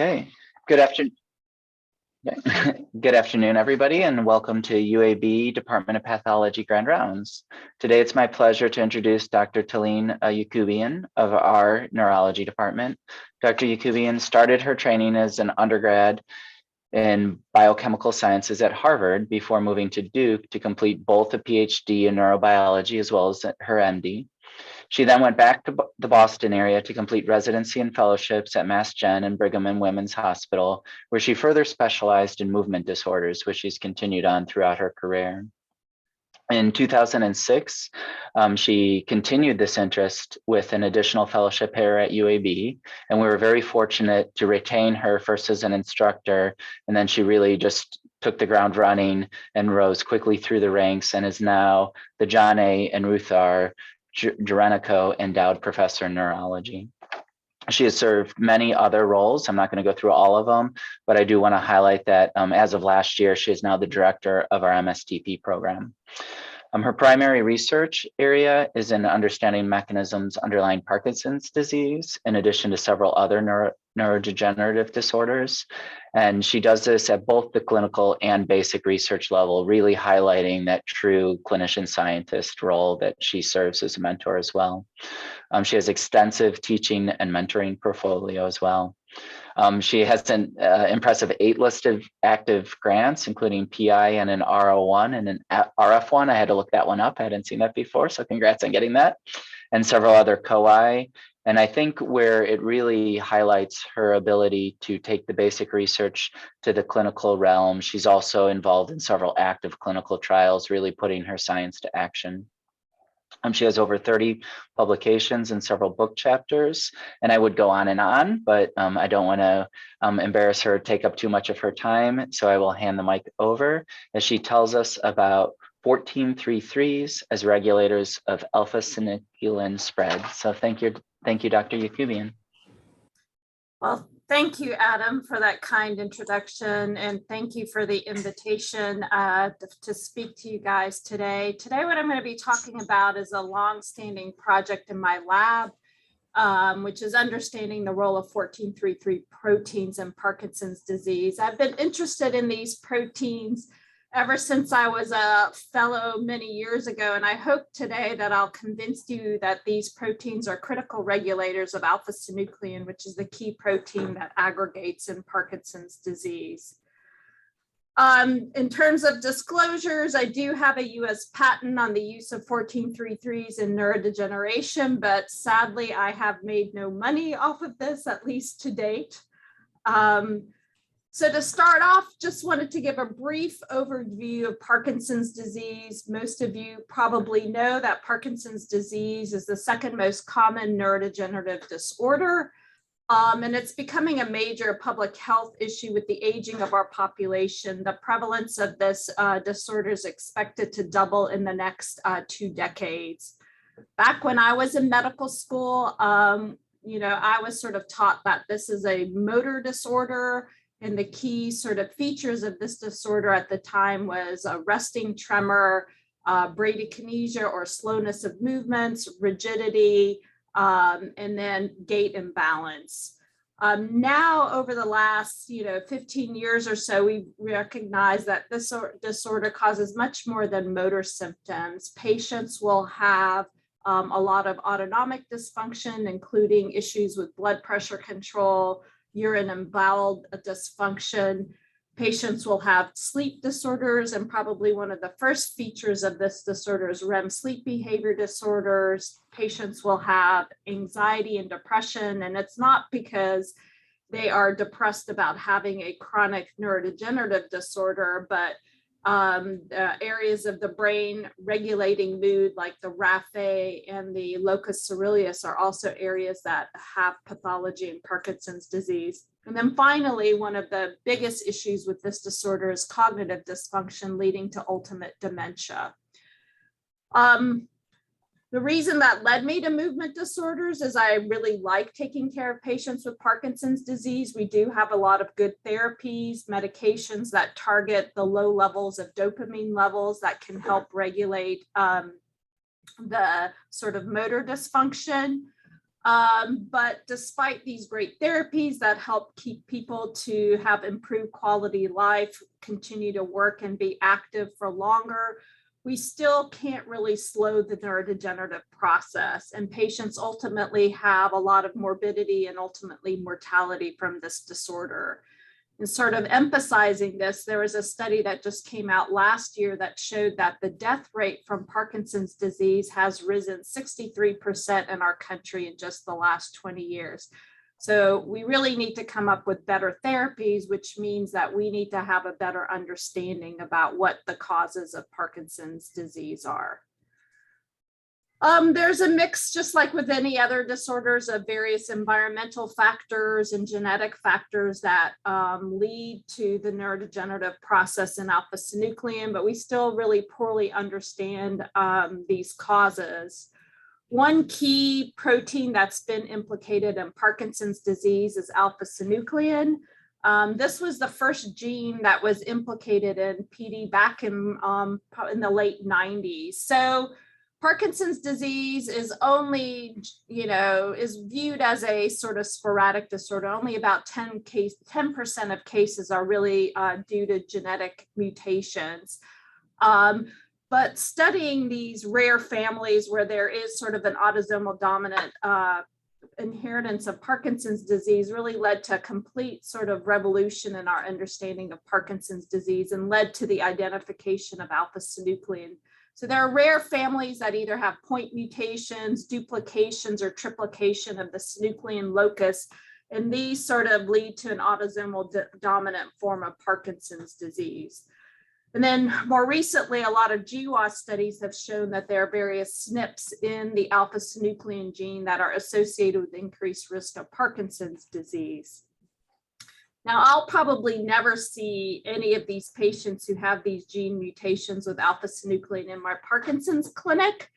Okay, good afternoon. Good afternoon, everybody, and welcome to UAB Department of Pathology Grand Rounds. Today, it's my pleasure to introduce Dr. Talene Yacoubian of our Neurology Department. Dr. Yacoubian started her training as an undergrad in biochemical sciences at Harvard before moving to Duke to complete both a Ph.D. in neurobiology as well as her MD. She then went back to the Boston area to complete residency and fellowships at Mass Gen and Brigham and Women's Hospital, where she further specialized in movement disorders, which she's continued on throughout her career. In 2006, she continued this interest with an additional fellowship here at UAB, and we were very fortunate to retain her first as an instructor, and then she really just took the ground running and rose quickly through the ranks and is now the John A. and Ruth R. Gerenico Endowed Professor in Neurology. She has served many other roles. I'm not going to go through all of them, but I do want to highlight that as of last year, she is now the director of our MSTP program. Her primary research area is in understanding mechanisms underlying Parkinson's disease, in addition to several other neurodegenerative disorders. And she does this at both the clinical and basic research level, really highlighting that true clinician scientist role that she serves as a mentor as well. She has extensive teaching and mentoring portfolio as well. She has an impressive 8 listed active grants, including PI and an RO1 and an RF1. I had to look that one up. I hadn't seen that before, so congrats on getting that. And several other COI. And I think where it really highlights her ability to take the basic research to the clinical realm, she's also involved in several active clinical trials, really putting her science to action. She has over 30 publications and several book chapters, and I would go on, but I don't want to embarrass her, take up too much of her time, so I will hand the mic over as she tells us about 14-3-3s as regulators of alpha-synuclein spread. So thank you, Dr. Yacoubian. Well, thank you, Adam, for that kind introduction, and thank you for the invitation to speak to you guys today. Today, what I'm going to be talking about is a long-standing project in my lab, which is understanding the role of 14-3-3 proteins in Parkinson's disease. I've been interested in these proteins ever since I was a fellow many years ago, and I hope today that I'll convince you that these proteins are critical regulators of alpha-synuclein, which is the key protein that aggregates in Parkinson's disease. In terms of disclosures, I do have a US patent on the use of 14-3-3s in neurodegeneration, but sadly I have made no money off of this, at least to date. So to start off, just wanted to give a brief overview of Parkinson's disease. Most of you probably know that Parkinson's disease is the second most common neurodegenerative disorder, and it's becoming a major public health issue with the aging of our population. The prevalence of this disorder is expected to double in the next 2 decades. Back when I was in medical school, I was sort of taught that this is a motor disorder. And the key sort of features of this disorder at the time was a resting tremor, bradykinesia or slowness of movements, rigidity, and then gait imbalance. Now, over the last 15 years or so, we recognize that this disorder causes much more than motor symptoms. Patients will have a lot of autonomic dysfunction, including issues with blood pressure control, urine and bowel dysfunction. Patients will have sleep disorders, and probably one of the first features of this disorder is REM sleep behavior disorders. Patients will have anxiety and depression, and it's not because they are depressed about having a chronic neurodegenerative disorder, but areas of the brain regulating mood, like the raphe and the locus coeruleus, are also areas that have pathology in Parkinson's disease. And then finally, one of the biggest issues with this disorder is cognitive dysfunction leading to ultimate dementia. The reason that led me to movement disorders is I really like taking care of patients with Parkinson's disease. We do have a lot of good therapies, medications that target the low levels of dopamine levels that can help regulate the sort of motor dysfunction. But despite these great therapies that help keep people to have improved quality life, continue to work and be active for longer, we still can't really slow the neurodegenerative process. And patients ultimately have a lot of morbidity and ultimately mortality from this disorder. And sort of emphasizing this, there was a study that just came out last year that showed that the death rate from Parkinson's disease has risen 63% in our country in just the last 20 years. So we really need to come up with better therapies, which means that we need to have a better understanding about what the causes of Parkinson's disease are. There's a mix, just like with any other disorders, of various environmental factors and genetic factors that lead to the neurodegenerative process in alpha-synuclein, but we still really poorly understand these causes. One key protein that's been implicated in Parkinson's disease is alpha-synuclein. This was the first gene that was implicated in PD back in the late 90s. So Parkinson's disease is only, is viewed as a sort of sporadic disorder. Only about 10% of cases are really due to genetic mutations. But studying these rare families where there is sort of an autosomal dominant inheritance of Parkinson's disease really led to a complete sort of revolution in our understanding of Parkinson's disease and led to the identification of alpha-synuclein. So there are rare families that either have point mutations, duplications, or triplication of the synuclein locus, and these sort of lead to an autosomal dominant form of Parkinson's disease. And then more recently, a lot of GWAS studies have shown that there are various SNPs in the alpha-synuclein gene that are associated with increased risk of Parkinson's disease. Now, I'll probably never see any of these patients who have these gene mutations with alpha-synuclein in my Parkinson's clinic,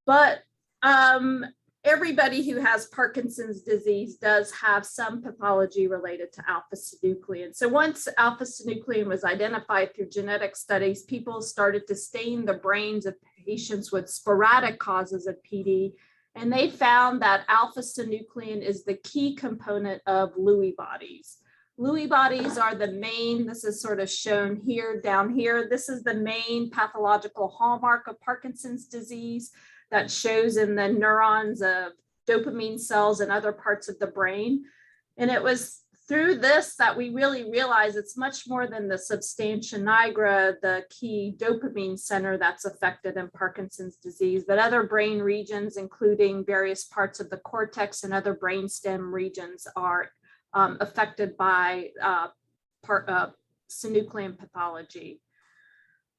but everybody who has Parkinson's disease does have some pathology related to alpha-synuclein. So once alpha-synuclein was identified through genetic studies, people started to stain the brains of patients with sporadic causes of PD, and they found that alpha-synuclein is the key component of Lewy bodies. Lewy bodies are the main, this is sort of shown here, down here. This is the main pathological hallmark of Parkinson's disease that shows in the neurons of dopamine cells and other parts of the brain. And it was through this that we really realized it's much more than the substantia nigra, the key dopamine center that's affected in Parkinson's disease, but other brain regions, including various parts of the cortex and other brainstem regions, are affected by synuclein pathology.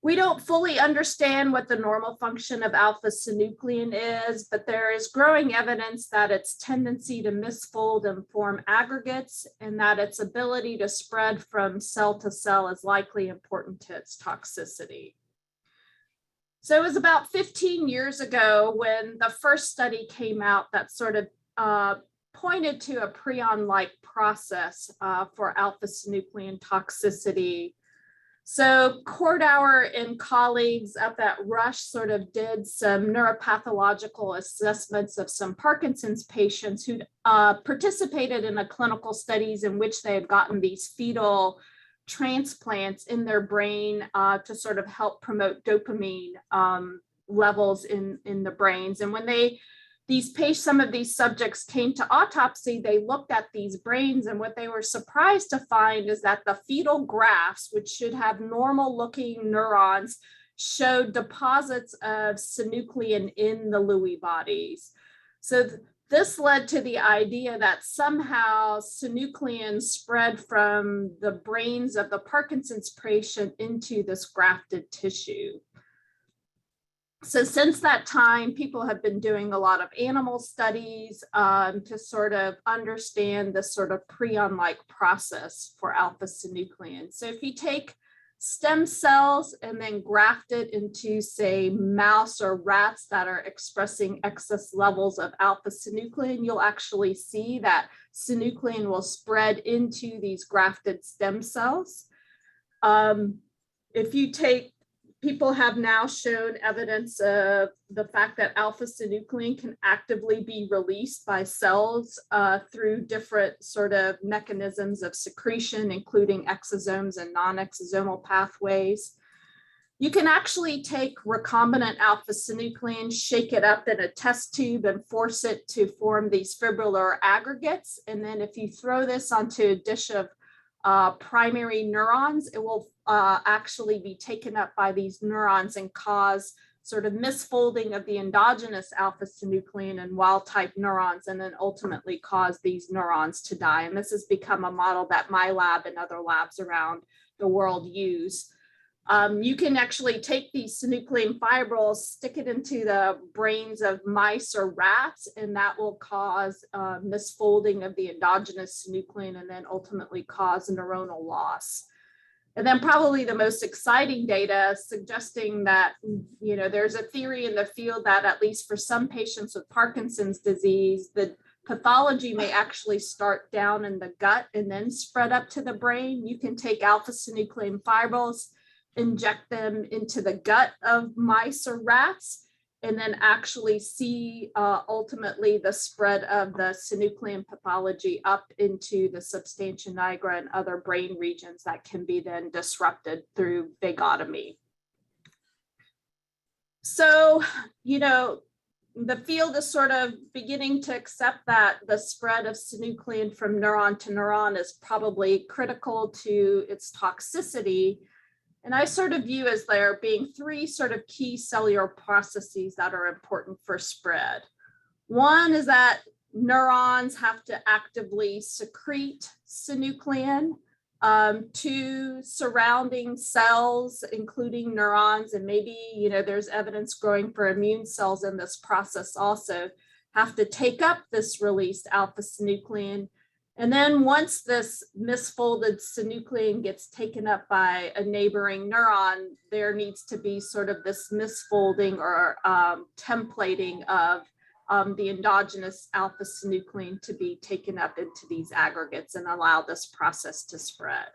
We don't fully understand what the normal function of alpha-synuclein is, but there is growing evidence that its tendency to misfold and form aggregates, and that its ability to spread from cell to cell is likely important to its toxicity. So it was about 15 years ago when the first study came out that sort of pointed to a prion-like process for alpha-synuclein toxicity. So Cordauer and colleagues up at Rush sort of did some neuropathological assessments of some Parkinson's patients who participated in a clinical studies in which they had gotten these fetal transplants in their brain to sort of help promote dopamine levels in the brains. And when some of these subjects came to autopsy, they looked at these brains, and what they were surprised to find is that the fetal grafts, which should have normal looking neurons, showed deposits of synuclein in the Lewy bodies. So this led to the idea that somehow synuclein spread from the brains of the Parkinson's patient into this grafted tissue. So since that time, people have been doing a lot of animal studies to sort of understand this sort of prion-like process for alpha-synuclein. So if you take stem cells and then graft it into, say, mouse or rats that are expressing excess levels of alpha-synuclein, you'll actually see that synuclein will spread into these grafted stem cells. If you take people have now shown evidence of the fact that alpha-synuclein can actively be released by cells through different sort of mechanisms of secretion, including exosomes and non-exosomal pathways. You can actually take recombinant alpha-synuclein, shake it up in a test tube and force it to form these fibrillar aggregates. And then if you throw this onto a dish of primary neurons, it will actually be taken up by these neurons and cause sort of misfolding of the endogenous alpha-synuclein and wild type neurons, and then ultimately cause these neurons to die. And this has become a model that my lab and other labs around the world use. You can actually take these synuclein fibrils, stick it into the brains of mice or rats, and that will cause misfolding of the endogenous synuclein and then ultimately cause neuronal loss. And then probably the most exciting data suggesting that, you know, there's a theory in the field that at least for some patients with Parkinson's disease, the pathology may actually start down in the gut and then spread up to the brain. You can take alpha-synuclein fibrils, inject them into the gut of mice or rats, and then actually see ultimately the spread of the synuclein pathology up into the substantia nigra and other brain regions that can be then disrupted through vagotomy. So, you know, the field is sort of beginning to accept that the spread of synuclein from neuron to neuron is probably critical to its toxicity. And I sort of view as there being three sort of key cellular processes that are important for spread. One is that neurons have to actively secrete synuclein. Two, surrounding cells, including neurons, and maybe, you know, there's evidence growing for immune cells in this process also, have to take up this released alpha-synuclein. And then once this misfolded synuclein gets taken up by a neighboring neuron, there needs to be sort of this misfolding or templating of the endogenous alpha-synuclein to be taken up into these aggregates and allow this process to spread.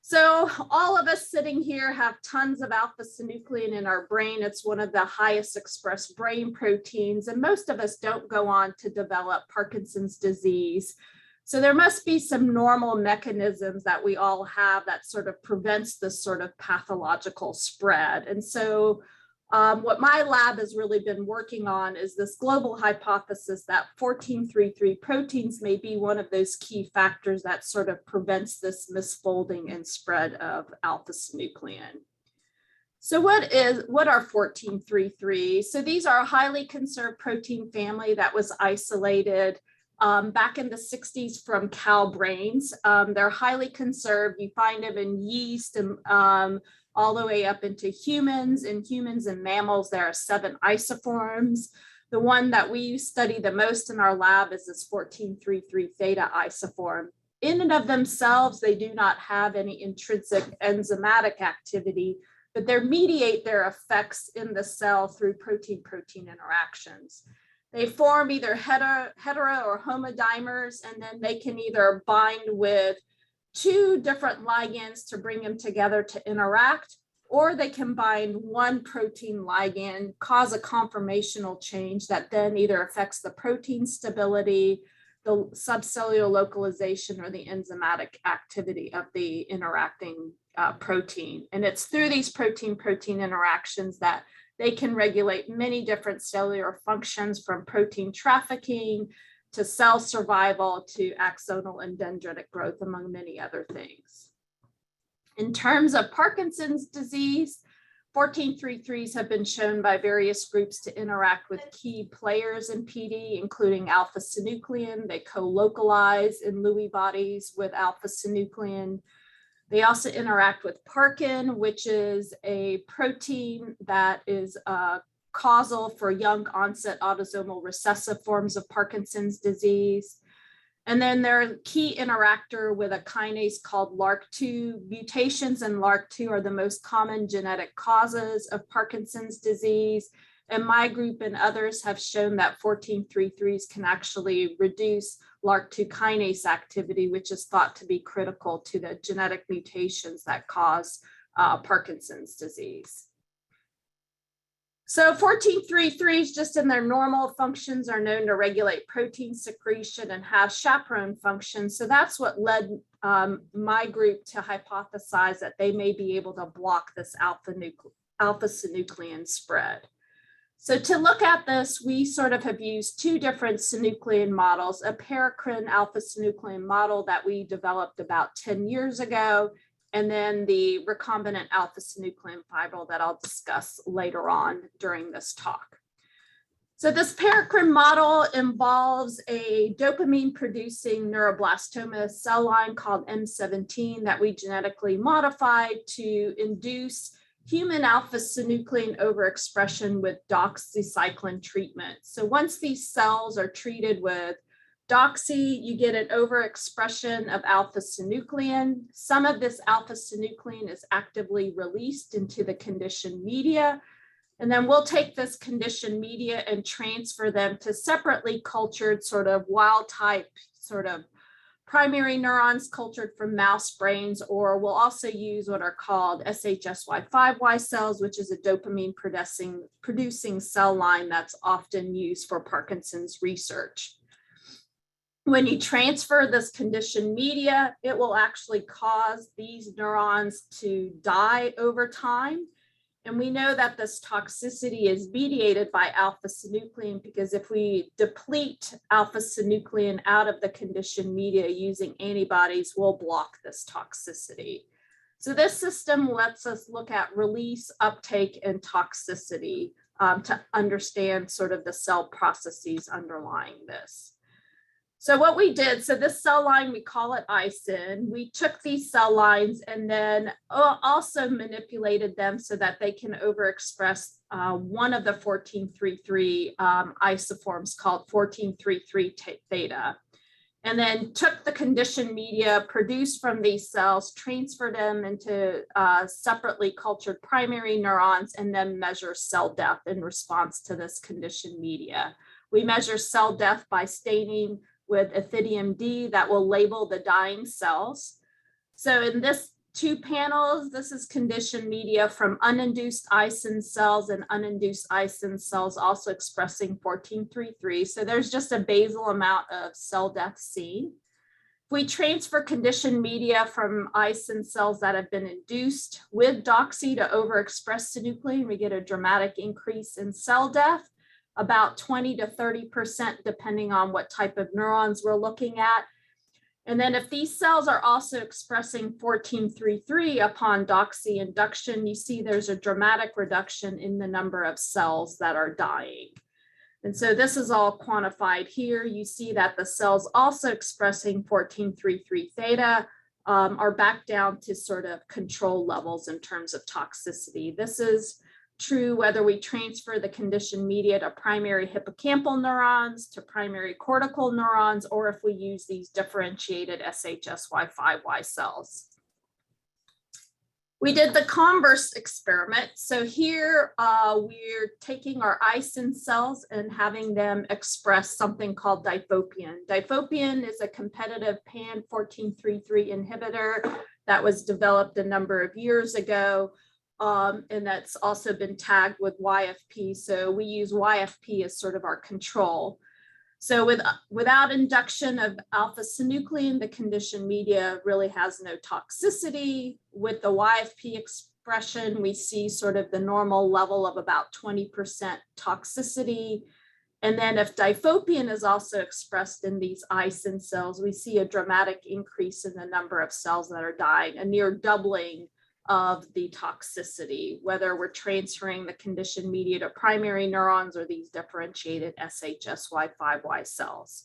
So all of us sitting here have tons of alpha-synuclein in our brain. It's one of the highest expressed brain proteins, and most of us don't go on to develop Parkinson's disease. So there must be some normal mechanisms that we all have that sort of prevents this sort of pathological spread. And so what my lab has really been working on is this global hypothesis that 14-3-3 proteins may be one of those key factors that sort of prevents this misfolding and spread of alpha-synuclein. So what are 14-3-3? So these are a highly conserved protein family that was isolated back in the 60s from cow brains. They're highly conserved. You find them in yeast and all the way up into humans. In humans and mammals, there are 7 isoforms. The one that we study the most in our lab is this 14-3-3 theta isoform. In and of themselves, they do not have any intrinsic enzymatic activity, but they mediate their effects in the cell through protein-protein interactions. They form either hetero or homodimers, and then they can either bind with 2 different ligands to bring them together to interact, or they can bind one protein ligand, cause a conformational change that then either affects the protein stability, the subcellular localization, or the enzymatic activity of the interacting protein. And it's through these protein-protein interactions that they can regulate many different cellular functions, from protein trafficking to cell survival to axonal and dendritic growth, among many other things. In terms of Parkinson's disease, 14-3-3s have been shown by various groups to interact with key players in PD, including alpha-synuclein. They co-localize in Lewy bodies with alpha-synuclein. They also interact with parkin, which is a protein that is causal for young onset autosomal recessive forms of Parkinson's disease. And then they're a key interactor with a kinase called LRRK2. Mutations in LRRK2 are the most common genetic causes of Parkinson's disease. And my group and others have shown that 14-3-3s can actually reduce LRRK2 kinase activity, which is thought to be critical to the genetic mutations that cause Parkinson's disease. So 14.3.3s just in their normal functions are known to regulate protein secretion and have chaperone functions. So that's what led my group to hypothesize that they may be able to block this alpha-synuclein spread. So to look at this, we sort of have used two different synuclein models, a Paracrine alpha-synuclein model that we developed about 10 years ago, and then the recombinant alpha-synuclein fibril that I'll discuss later on during this talk. So this Paracrine model involves a dopamine-producing neuroblastoma cell line called M17 that we genetically modified to induce human alpha-synuclein overexpression with doxycycline treatment. So once these cells are treated with doxy, you get an overexpression of alpha-synuclein. Some of this alpha-synuclein is actively released into the conditioned media. And then we'll take this conditioned media and transfer them to separately cultured sort of wild type sort of primary neurons cultured from mouse brains, or we'll also use what are called SHSY5Y cells, which is a dopamine producing cell line that's often used for Parkinson's research. When you transfer this conditioned media, it will actually cause these neurons to die over time. And we know that this toxicity is mediated by alpha-synuclein because if we deplete alpha-synuclein out of the conditioned media using antibodies, we'll block this toxicity. So this system lets us look at release, uptake, and toxicity to understand sort of the cell processes underlying this. So what we did, so this cell line, we call it aSyn. We took these cell lines and then also manipulated them so that they can overexpress one of the 14.3.3 isoforms called 14.3.3 theta. And then took the conditioned media produced from these cells, transferred them into separately cultured primary neurons, and then measure cell death in response to this conditioned media. We measure cell death by staining with ethidium D that will label the dying cells. So in this two panels, this is conditioned media from uninduced aSyn cells and uninduced aSyn cells also expressing 14.3.3. So there's just a basal amount of cell death seen. If we transfer conditioned media from aSyn cells that have been induced with doxy to overexpress synuclein, we get a dramatic increase in cell death, about 20 to 30%, depending on what type of neurons we're looking at. And then if these cells are also expressing 14.3.3 upon doxy induction, you see there's a dramatic reduction in the number of cells that are dying. And so this is all quantified here. You see that the cells also expressing 14.3.3 theta are back down to sort of control levels in terms of toxicity. This is true whether we transfer the conditioned media to primary hippocampal neurons, to primary cortical neurons, or if we use these differentiated SHSY5Y cells. We did the converse experiment. So here we're taking our aSyn cells and having them express something called Difopein. Difopein is a competitive pan-14.3.3 inhibitor that was developed a number of years ago. And that's also been tagged with YFP. So we use YFP as sort of our control. So without induction of alpha-synuclein, the conditioned media really has no toxicity. With the YFP expression, we see sort of the normal level of about 20% toxicity. And then if Difopein is also expressed in these aSyn cells, we see a dramatic increase in the number of cells that are dying, a near doubling of the toxicity, whether we're transferring the conditioned media to primary neurons or these differentiated SHSY5Y cells.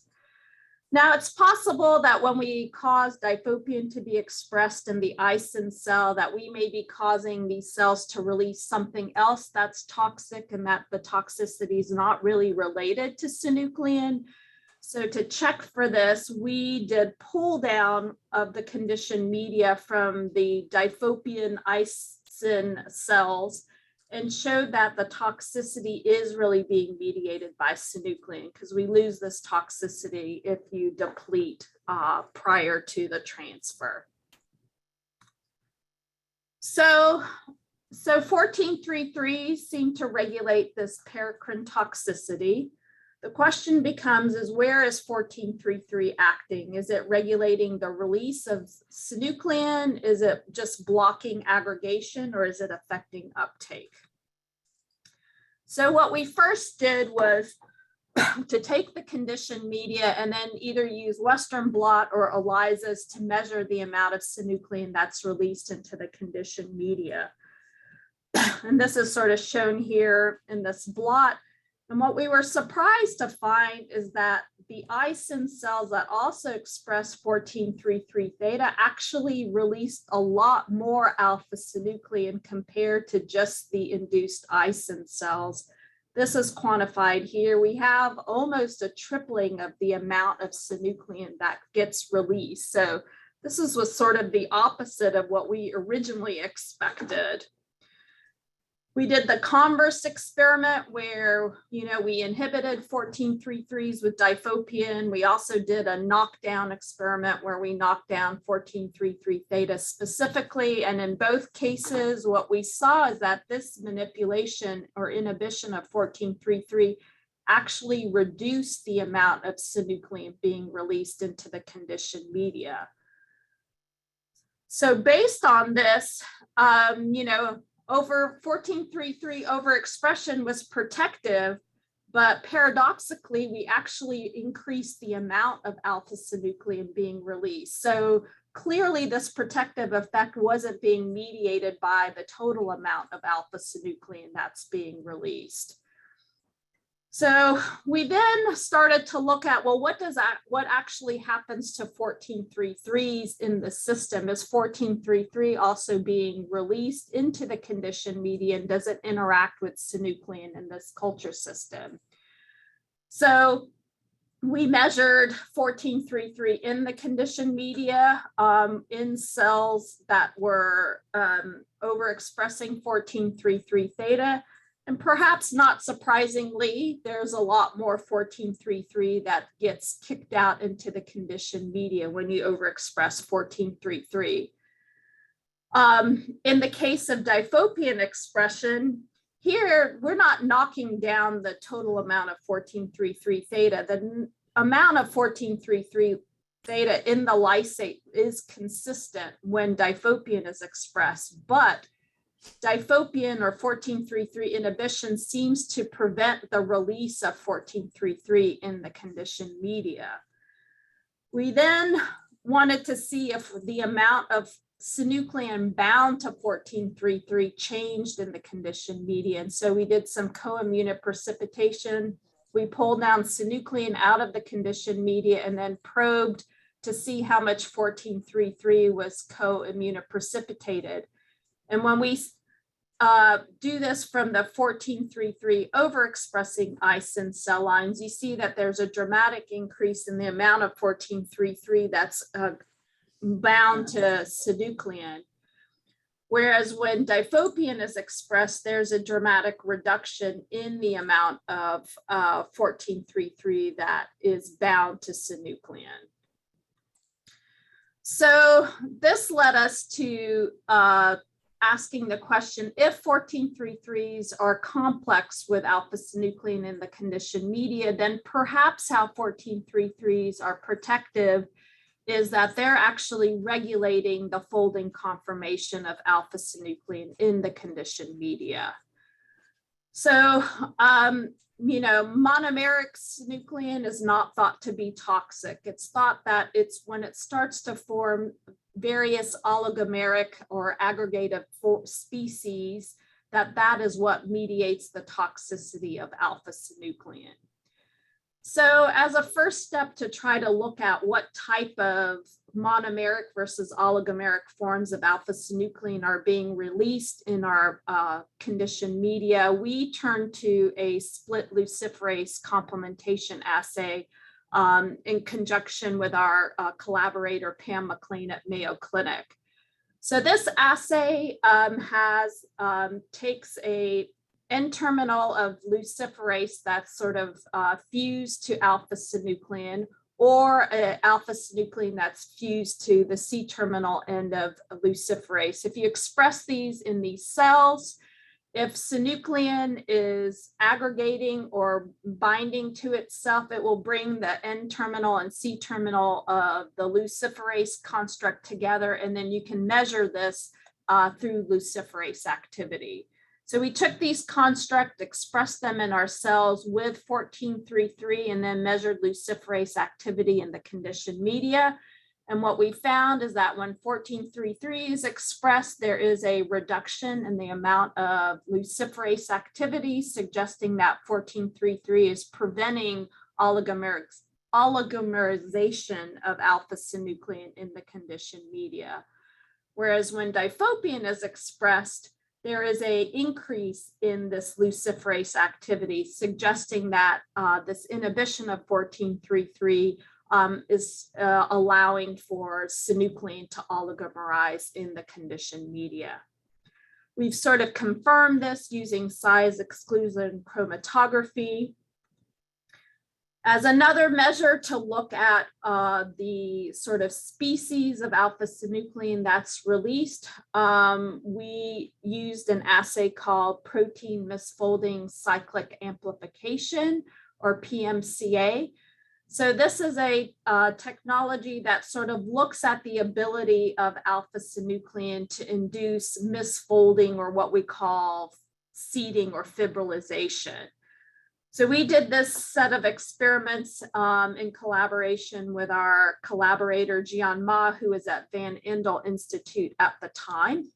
Now, it's possible that when we cause Difopein to be expressed in the aSyn cell, that we may be causing these cells to release something else that's toxic and that the toxicity is not really related to synuclein. So to check for this, we did pull down of the conditioned media from the Difopein aSyn cells and showed that the toxicity is really being mediated by synuclein because we lose this toxicity if you deplete prior to the transfer. So 1433 seem to regulate this paracrine toxicity. The question becomes is where is 1433 acting? Is it regulating the release of synuclein? Is it just blocking aggregation, or is it affecting uptake? So what we first did was to take the conditioned media and then either use Western blot or ELISAs to measure the amount of synuclein that's released into the conditioned media. And this is sort of shown here in this blot. And what we were surprised to find is that the aSyn cells that also express 1433 theta actually released a lot more alpha-synuclein compared to just the induced aSyn cells. This is quantified here. We have almost a tripling of the amount of synuclein that gets released. So this was sort of the opposite of what we originally expected. We did the converse experiment where, we inhibited 1433s with Difopein. We also did a knockdown experiment where we knocked down 1433 theta specifically. And in both cases, what we saw is that this manipulation or inhibition of 1433 actually reduced the amount of synuclein being released into the conditioned media. So based on this, over 1433 overexpression was protective, but paradoxically, we actually increased the amount of alpha-synuclein being released. So clearly this protective effect wasn't being mediated by the total amount of alpha-synuclein that's being released. So we then started to look at, well, what actually happens to 1433s in the system? Is 1433 also being released into the conditioned media, and does it interact with synuclein in this culture system? So we measured 1433 in the conditioned media in cells that were overexpressing 1433 theta. And perhaps not surprisingly, there's a lot more 1433 that gets kicked out into the conditioned media when you overexpress 1433. In the case of Difopein expression, here we're not knocking down the total amount of 1433 theta. The amount of 1433 theta in the lysate is consistent when Difopein is expressed, but Difopein or 1433 inhibition seems to prevent the release of 1433 in the conditioned media. We then wanted to see if the amount of synuclein bound to 1433 changed in the conditioned media. And so we did some co-immunoprecipitation. We pulled down synuclein out of the conditioned media and then probed to see how much 1433 was co-immunoprecipitated. And when we do this from the 1433 overexpressing aSyn cell lines, you see that there's a dramatic increase in the amount of 1433 that's bound to synuclein. Whereas when Difopein is expressed, there's a dramatic reduction in the amount of 1433 that is bound to synuclein. So this led us to asking the question, if 1433s are complex with alpha-synuclein in the conditioned media, then perhaps how 1433s are protective is that they're actually regulating the folding conformation of alpha-synuclein in the conditioned media. So, monomeric synuclein is not thought to be toxic. It's thought that it's when it starts to form various oligomeric or aggregative species, that is what mediates the toxicity of alpha-synuclein. So as a first step to try to look at what type of monomeric versus oligomeric forms of alpha-synuclein are being released in our conditioned media, we turn to a split luciferase complementation assay in conjunction with our collaborator, Pam McLean at Mayo Clinic. So this assay takes a N-terminal of luciferase that's sort of fused to alpha-synuclein, or alpha-synuclein that's fused to the C-terminal end of luciferase. If you express these in these cells, if synuclein is aggregating or binding to itself, it will bring the N-terminal and C-terminal of the luciferase construct together, and then you can measure this through luciferase activity. So we took these constructs, expressed them in our cells with 1433, and then measured luciferase activity in the conditioned media. And what we found is that when 1433 is expressed, there is a reduction in the amount of luciferase activity, suggesting that 1433 is preventing oligomerization of alpha-synuclein in the conditioned media. Whereas when Difopein is expressed, there is an increase in this luciferase activity, suggesting that this inhibition of 1433 is allowing for synuclein to oligomerize in the conditioned media. We've sort of confirmed this using size exclusion chromatography. As another measure to look at the sort of species of alpha-synuclein that's released, we used an assay called protein misfolding cyclic amplification, or PMCA. So this is a technology that sort of looks at the ability of alpha-synuclein to induce misfolding, or what we call seeding or fibrillation. So we did this set of experiments in collaboration with our collaborator, Jian Ma, who was at Van Andel Institute at the time.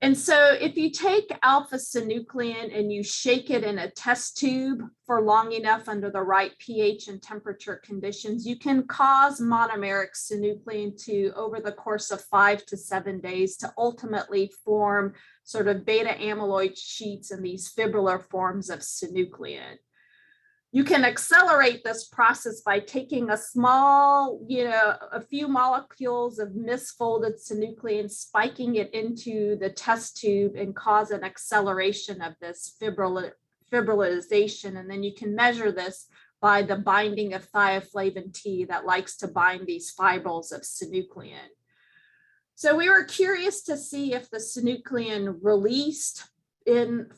And so if you take alpha-synuclein and you shake it in a test tube for long enough under the right pH and temperature conditions, you can cause monomeric synuclein to, over the course of 5 to 7 days, to ultimately form sort of beta amyloid sheets in these fibrillar forms of synuclein. You can accelerate this process by taking a small, a few molecules of misfolded synuclein, spiking it into the test tube, and cause an acceleration of this fibrillization. And then you can measure this by the binding of thioflavin T that likes to bind these fibrils of synuclein. So we were curious to see if the synuclein released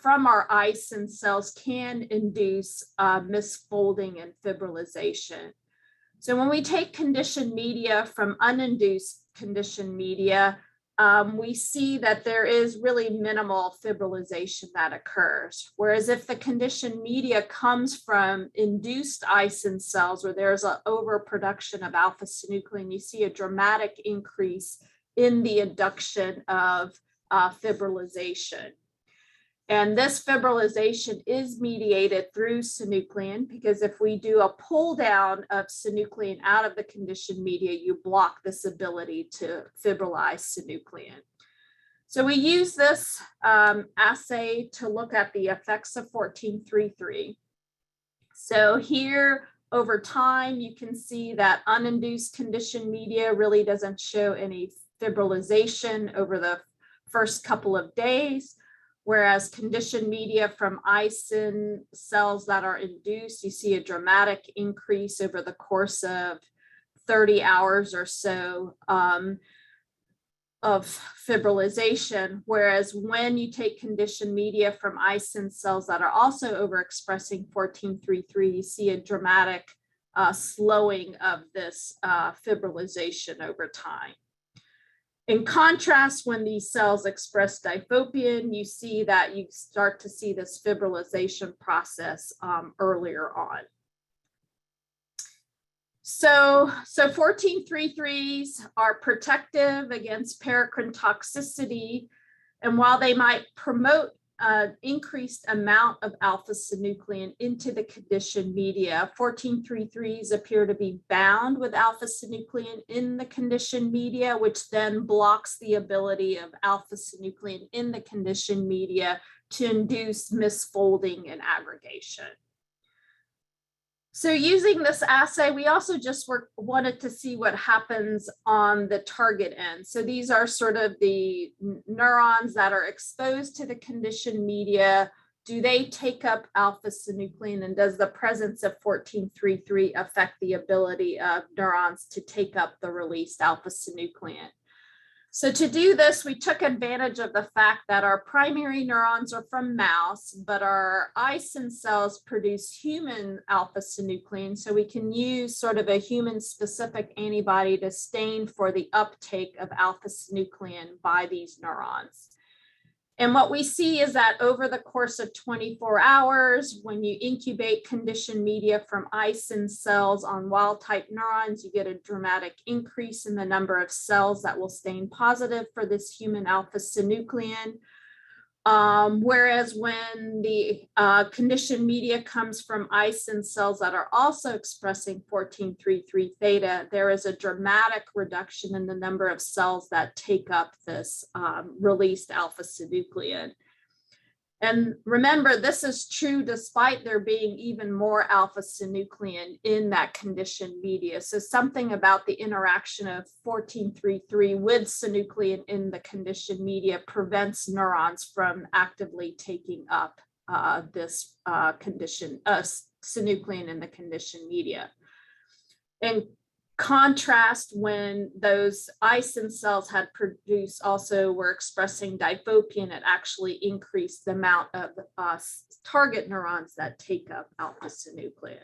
from our aSyn cells can induce misfolding and fibrillization. So when we take conditioned media from uninduced conditioned media, we see that there is really minimal fibrillization that occurs. Whereas if the conditioned media comes from induced aSyn cells, where there's an overproduction of alpha-synuclein, you see a dramatic increase in the induction of fibrillization. And this fibrillization is mediated through synuclein, because if we do a pull down of synuclein out of the conditioned media, you block this ability to fibrilize synuclein. So we use this assay to look at the effects of 1433. So here, over time, you can see that uninduced conditioned media really doesn't show any fibrillization over the first couple of days. Whereas conditioned media from aSyn cells that are induced, you see a dramatic increase over the course of 30 hours or so of fibrillization. Whereas when you take conditioned media from aSyn cells that are also overexpressing 1433, you see a dramatic slowing of this fibrillization over time. In contrast, when these cells express Difopein, you see that you start to see this fibrillization process earlier on. So 1433s are protective against paracrine toxicity, and while they might promote an increased amount of alpha-synuclein into the conditioned media, 1433s appear to be bound with alpha-synuclein in the conditioned media, which then blocks the ability of alpha-synuclein in the conditioned media to induce misfolding and aggregation. So using this assay, we also just wanted to see what happens on the target end. So these are sort of the neurons that are exposed to the conditioned media. do they take up alpha-synuclein, and does the presence of 14.3.3 affect the ability of neurons to take up the released alpha-synuclein? So to do this, we took advantage of the fact that our primary neurons are from mouse, but our aSyn cells produce human alpha-synuclein. So we can use sort of a human-specific antibody to stain for the uptake of alpha-synuclein by these neurons. And what we see is that over the course of 24 hours, when you incubate conditioned media from aSyn cells on wild-type neurons, you get a dramatic increase in the number of cells that will stain positive for this human alpha-synuclein. Whereas when the conditioned media comes from aSyn cells that are also expressing 14.3.3 theta, there is a dramatic reduction in the number of cells that take up this released alpha-synuclein. And remember, this is true despite there being even more alpha-synuclein in that conditioned media. So something about the interaction of 14.3.3 with synuclein in the conditioned media prevents neurons from actively taking up this synuclein in the conditioned media. In contrast, when those aSyn cells had produced also were expressing Difopein, it actually increased the amount of target neurons that take up alpha-synuclein.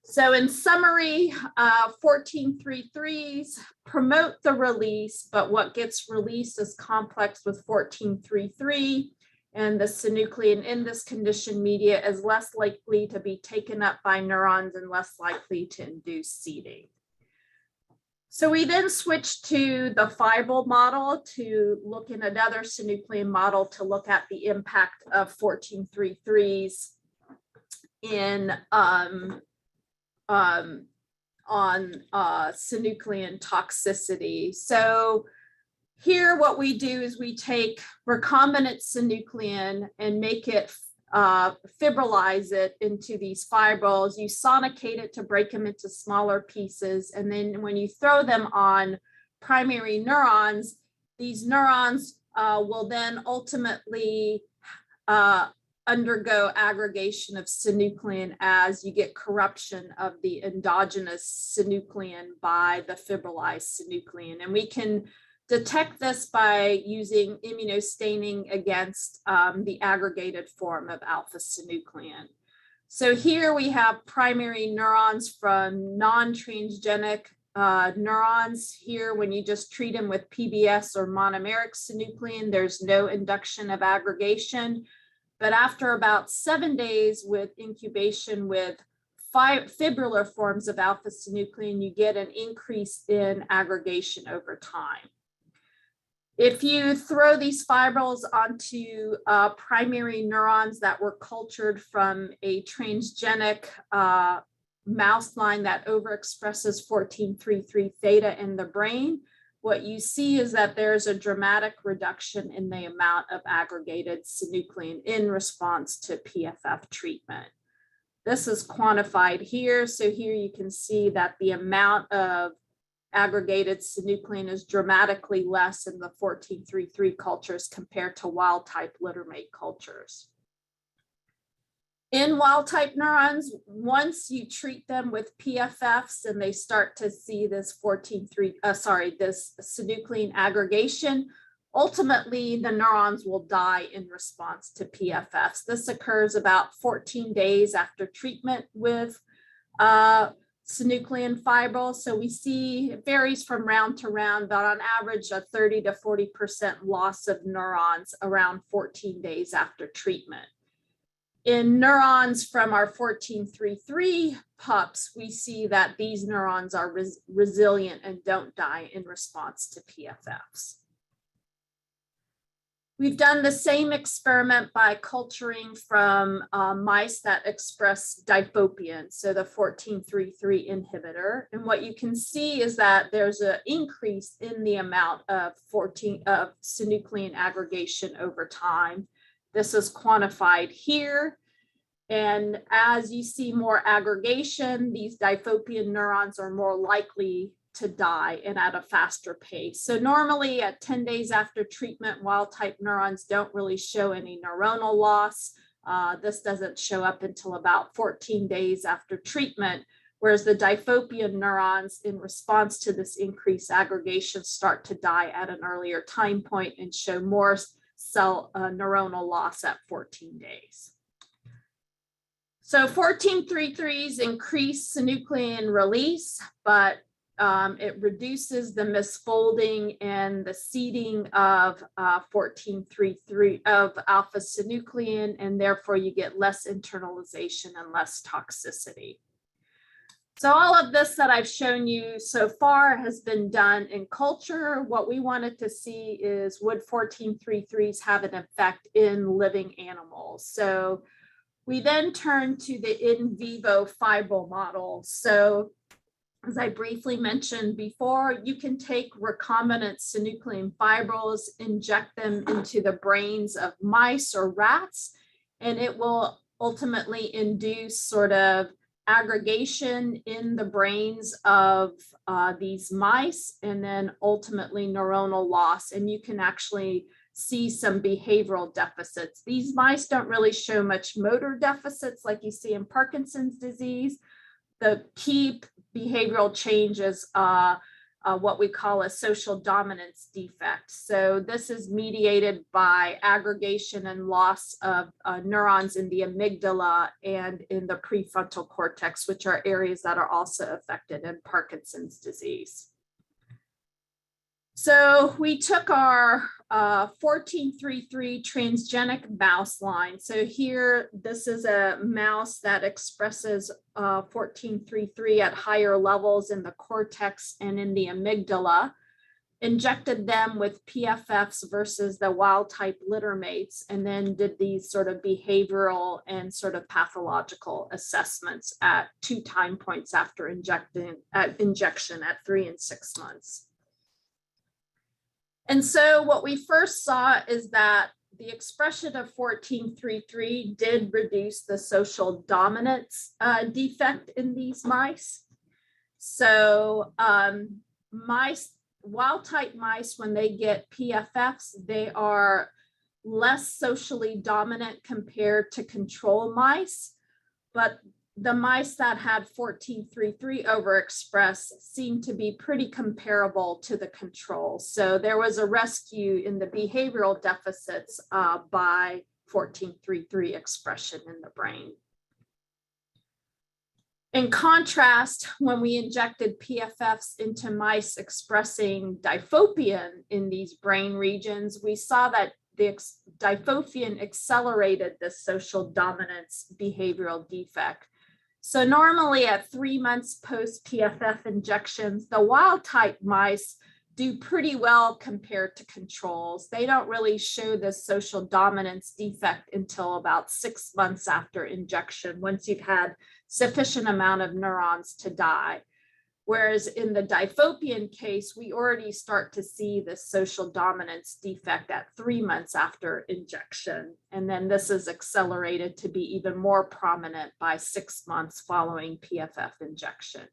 So in summary, 14.3.3s promote the release, but what gets released is complex with 14.3.3, and the synuclein in this conditioned media is less likely to be taken up by neurons and less likely to induce seeding. So we then switched to the fibril model to look in another synuclein model to look at the impact of 14.3.3s in on synuclein toxicity. So here what we do is we take recombinant synuclein and make it fibrilize it into these fibrils. You sonicate it to break them into smaller pieces. And then when you throw them on primary neurons, these neurons will then ultimately undergo aggregation of synuclein as you get corruption of the endogenous synuclein by the fibrillized synuclein. And we can detect this by using immunostaining against the aggregated form of alpha-synuclein. So here we have primary neurons from non-transgenic neurons. Here, when you just treat them with PBS or monomeric synuclein, there's no induction of aggregation. But after about 7 days with incubation with fibrillar forms of alpha-synuclein, you get an increase in aggregation over time. If you throw these fibrils onto primary neurons that were cultured from a transgenic mouse line that overexpresses 14.3.3 theta in the brain, what you see is that there's a dramatic reduction in the amount of aggregated synuclein in response to PFF treatment. This is quantified here. So here you can see that the amount of aggregated synuclein is dramatically less in the 14.3.3 cultures compared to wild-type littermate cultures. In wild-type neurons, once you treat them with PFFs and they start to see this this synuclein aggregation, ultimately the neurons will die in response to PFFs. This occurs about 14 days after treatment with synuclein fibril. So we see it varies from round to round, but on average a 30 to 40% loss of neurons around 14 days after treatment. In neurons from our 14.3.3 pups, we see that these neurons are resilient and don't die in response to PFFs. We've done the same experiment by culturing from mice that express Difopein, so the 14.3.3 inhibitor. And what you can see is that there's an increase in the amount of synuclein aggregation over time. This is quantified here. And as you see more aggregation, these Difopein neurons are more likely to die and at a faster pace. So normally at 10 days after treatment, wild type neurons don't really show any neuronal loss. This doesn't show up until about 14 days after treatment, whereas the Difopein neurons, in response to this increased aggregation, start to die at an earlier time point and show more cell neuronal loss at 14 days. So 1433s increase synuclein release, but it reduces the misfolding and the seeding of 1433 of alpha-synuclein, and therefore you get less internalization and less toxicity. So all of this that I've shown you so far has been done in culture. What we wanted to see is, would 1433s have an effect in living animals? So we then turned to the in vivo fibril model. So as I briefly mentioned before, you can take recombinant synuclein fibrils, inject them into the brains of mice or rats, and it will ultimately induce sort of aggregation in the brains of these mice, and then ultimately neuronal loss. And you can actually see some behavioral deficits. These mice don't really show much motor deficits like you see in Parkinson's disease. The key behavioral change is what we call a social dominance defect. So this is mediated by aggregation and loss of neurons in the amygdala and in the prefrontal cortex, which are areas that are also affected in Parkinson's disease. So we took our 1433 transgenic mouse line. So here, this is a mouse that expresses 1433 at higher levels in the cortex and in the amygdala, injected them with PFFs versus the wild type littermates, and then did these sort of behavioral and sort of pathological assessments at 2 time points after injection at 3 and 6 months. And so what we first saw is that the expression of 1433 did reduce the social dominance defect in these mice. So wild type mice, when they get PFFs, they are less socially dominant compared to control mice, but the mice that had 1433 overexpress seemed to be pretty comparable to the control. So there was a rescue in the behavioral deficits by 1433 expression in the brain. In contrast, when we injected PFFs into mice expressing Difopein in these brain regions, we saw that the Difopein accelerated this social dominance behavioral defect. So normally at 3 months post PFF injections, the wild type mice do pretty well compared to controls. They don't really show this social dominance defect until about 6 months after injection, once you've had sufficient amount of neurons to die. Whereas in the Difopein case, we already start to see this social dominance defect at 3 months after injection. And then this is accelerated to be even more prominent by 6 months following PFF injection.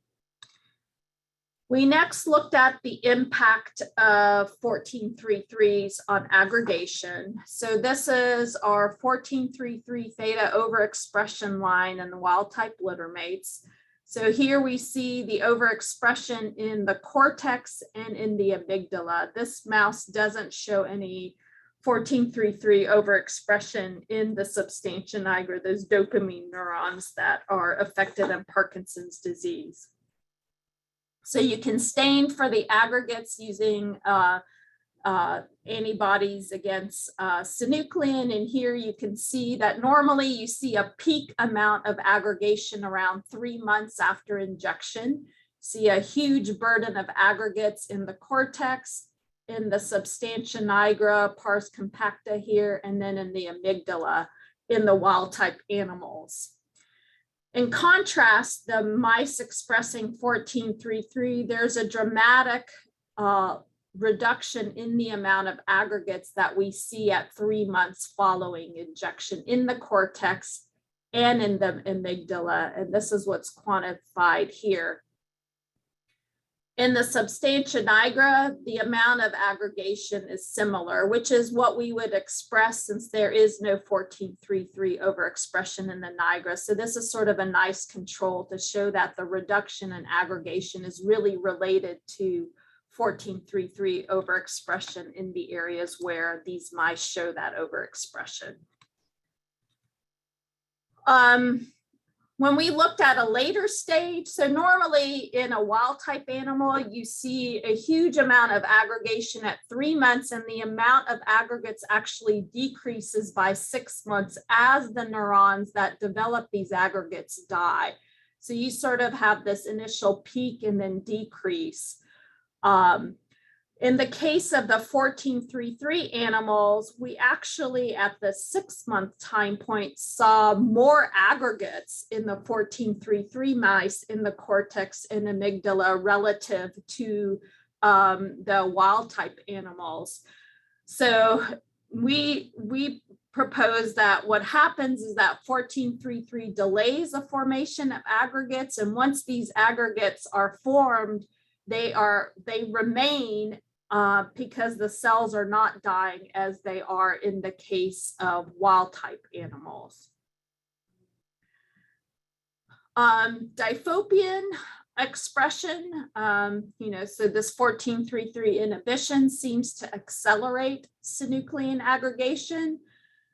We next looked at the impact of 1433s on aggregation. So this is our 1433 theta overexpression line in the wild type littermates. So here we see the overexpression in the cortex and in the amygdala. This mouse doesn't show any 1433 overexpression in the substantia nigra, those dopamine neurons that are affected in Parkinson's disease. So you can stain for the aggregates using antibodies against synuclein. And here you can see that normally you see a peak amount of aggregation around 3 months after injection. See a huge burden of aggregates in the cortex, in the substantia nigra, pars compacta here, and then in the amygdala in the wild type animals. In contrast, the mice expressing 1433, there's a dramatic reduction in the amount of aggregates that we see at 3 months following injection in the cortex and in the amygdala. And this is what's quantified here. In the substantia nigra, the amount of aggregation is similar, which is what we would express since there is no 14.3.3 overexpression in the nigra. So this is sort of a nice control to show that the reduction in aggregation is really related to 14.3.3 overexpression in the areas where these mice show that overexpression. When we looked at a later stage, so normally in a wild type animal, you see a huge amount of aggregation at 3 months, and the amount of aggregates actually decreases by 6 months as the neurons that develop these aggregates die. So you sort of have this initial peak and then decrease. In the case of the 14.3.3 animals, we actually at the 6-month time point saw more aggregates in the 14.3.3 mice in the cortex and amygdala relative to the wild type animals. So we propose that what happens is that 14.3.3 delays the formation of aggregates, and once these aggregates are formed, they remain because the cells are not dying as they are in the case of wild type animals. Difopein expression, so this 14.3.3 inhibition seems to accelerate synuclein aggregation.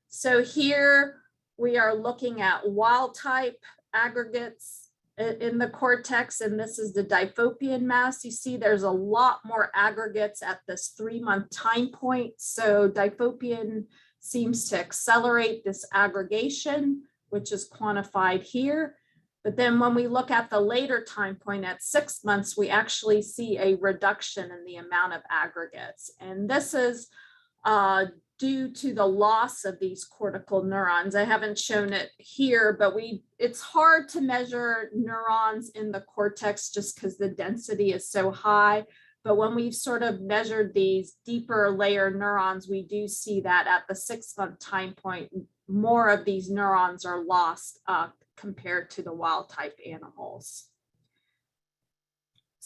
So here we are looking at wild type aggregates in the cortex, and this is the Difopein mouse. You see there's a lot more aggregates at this 3-month time point. So Difopein seems to accelerate this aggregation, which is quantified here. But then when we look at the later time point at 6 months, we actually see a reduction in the amount of aggregates. And this is due to the loss of these cortical neurons. I haven't shown it here, but it's hard to measure neurons in the cortex just because the density is so high. But when we've sort of measured these deeper layer neurons, we do see that at the 6-month time point, more of these neurons are lost compared to the wild type animals.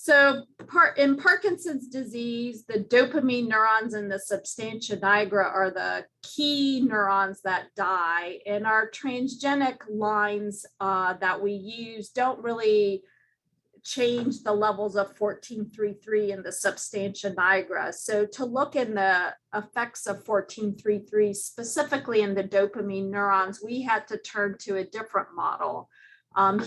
So in Parkinson's disease, the dopamine neurons in the substantia nigra are the key neurons that die, and our transgenic lines that we use don't really change the levels of 14.3.3 in the substantia nigra. So to look in the effects of 14.3.3, specifically in the dopamine neurons, we had to turn to a different model.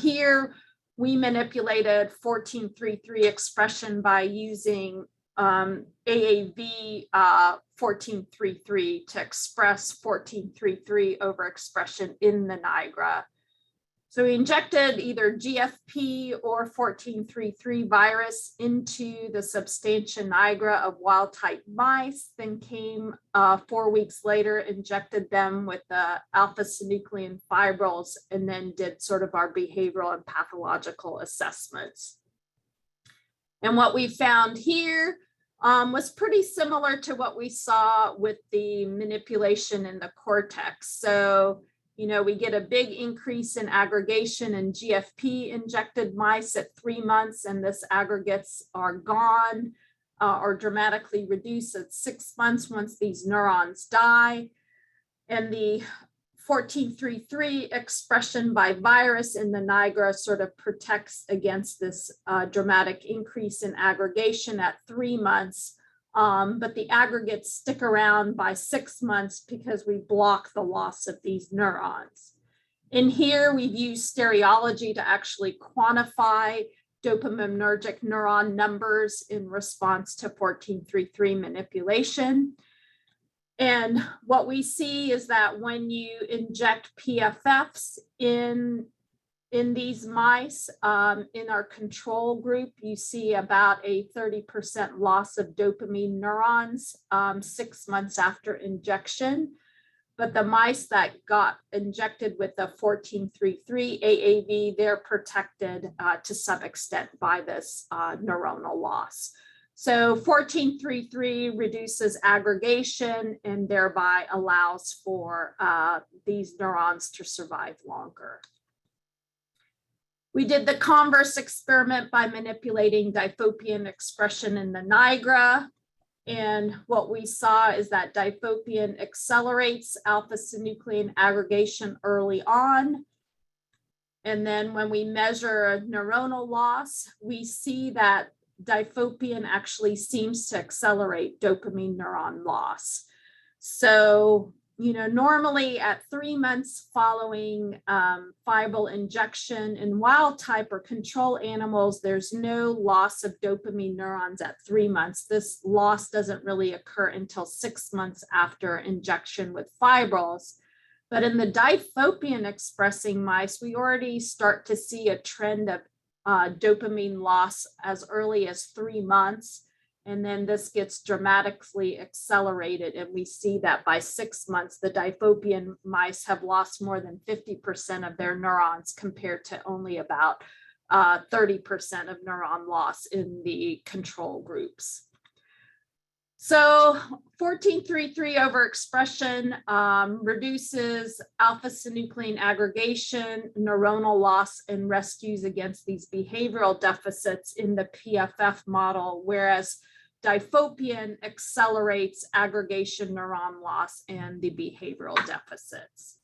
Here, we manipulated 14.3.3 expression by using AAV 14.3.3 to express 14.3.3 overexpression in the nigra. So we injected either GFP or 14.3.3 virus into the substantia nigra of wild type mice, then came 4 weeks later, injected them with the alpha-synuclein fibrils, and then did sort of our behavioral and pathological assessments. And what we found here was pretty similar to what we saw with the manipulation in the cortex. So we get a big increase in aggregation in GFP injected mice at 3 months, and this aggregates are gone or dramatically reduced at 6 months once these neurons die. And the 14.3.3 expression by virus in the nigra sort of protects against this dramatic increase in aggregation at 3 months. But the aggregates stick around by 6 months because we block the loss of these neurons. In here, we've used stereology to actually quantify dopaminergic neuron numbers in response to 14.3.3 manipulation. And what we see is that when you inject PFFs in these mice, in our control group, you see about a 30% loss of dopamine neurons 6 months after injection. But the mice that got injected with the 14.3.3 AAV, they're protected to some extent by this neuronal loss. So 14.3.3 reduces aggregation and thereby allows for these neurons to survive longer. We did the converse experiment by manipulating Difopein expression in the nigra. And what we saw is that Difopein accelerates alpha-synuclein aggregation early on. And then when we measure neuronal loss, we see that Difopein actually seems to accelerate dopamine neuron loss. So, normally at 3 months following fibril injection in wild type or control animals, there's no loss of dopamine neurons at 3 months. This loss doesn't really occur until 6 months after injection with fibrils. But in the Difopein expressing mice, we already start to see a trend of dopamine loss as early as 3 months. And then this gets dramatically accelerated. And we see that by 6 months, the Difopein mice have lost more than 50% of their neurons compared to only about 30% of neuron loss in the control groups. So 1433 overexpression reduces alpha-synuclein aggregation, neuronal loss, and rescues against these behavioral deficits in the PFF model, whereas Difopein accelerates aggregation, neuron loss, and the behavioral deficits.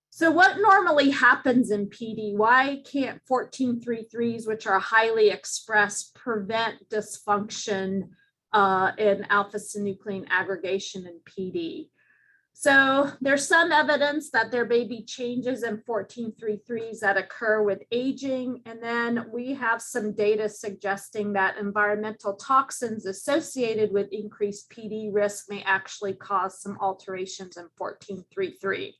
So what normally happens in PD? Why can't 1433s, which are highly expressed, prevent dysfunction in alpha-synuclein aggregation in PD? So there's some evidence that there may be changes in 1433s that occur with aging. And then we have some data suggesting that environmental toxins associated with increased PD risk may actually cause some alterations in 1433.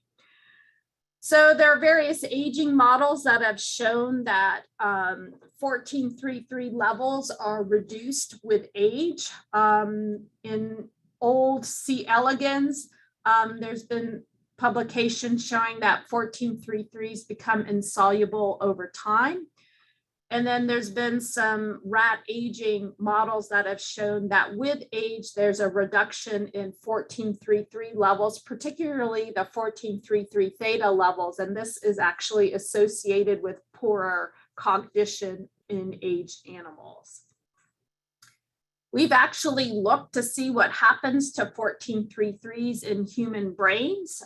So there are various aging models that have shown that 1433 levels are reduced with age. In old C. elegans, there's been publications showing that 1433s become insoluble over time. And then there's been some rat aging models that have shown that with age, there's a reduction in 1433 levels, particularly the 1433 theta levels. And this is actually associated with poorer cognition in aged animals. We've actually looked to see what happens to 1433s in human brains.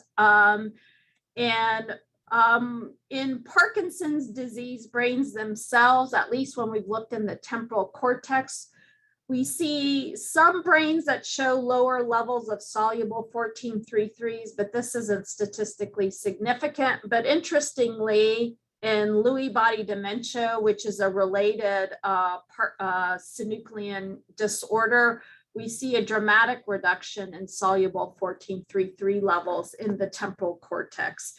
In Parkinson's disease brains themselves, at least when we've looked in the temporal cortex, we see some brains that show lower levels of soluble 1433s, but this isn't statistically significant. But interestingly, in Lewy body dementia, which is a related synuclein disorder, we see a dramatic reduction in soluble 1433 levels in the temporal cortex.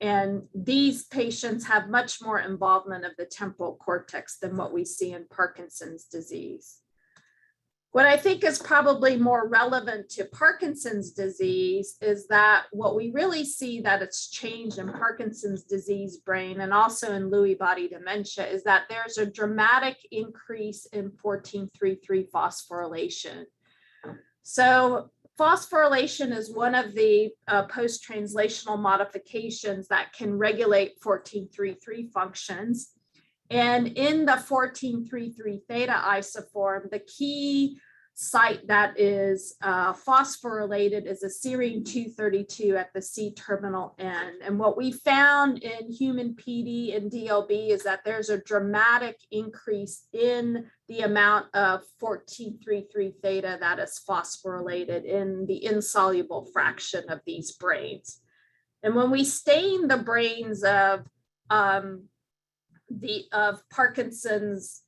And these patients have much more involvement of the temporal cortex than what we see in Parkinson's disease. What I think is probably more relevant to Parkinson's disease is that what we really see that it's changed in Parkinson's disease brain and also in Lewy body dementia is that there's a dramatic increase in 1433 phosphorylation. So phosphorylation is one of the post-translational modifications that can regulate 1433 functions. And in the 1433 theta isoform, the key site that is phosphorylated is a serine 232 at the C-terminal end. And what we found in human PD and DLB is that there's a dramatic increase in the amount of 1433 theta that is phosphorylated in the insoluble fraction of these brains. And when we stain the brains of Parkinson's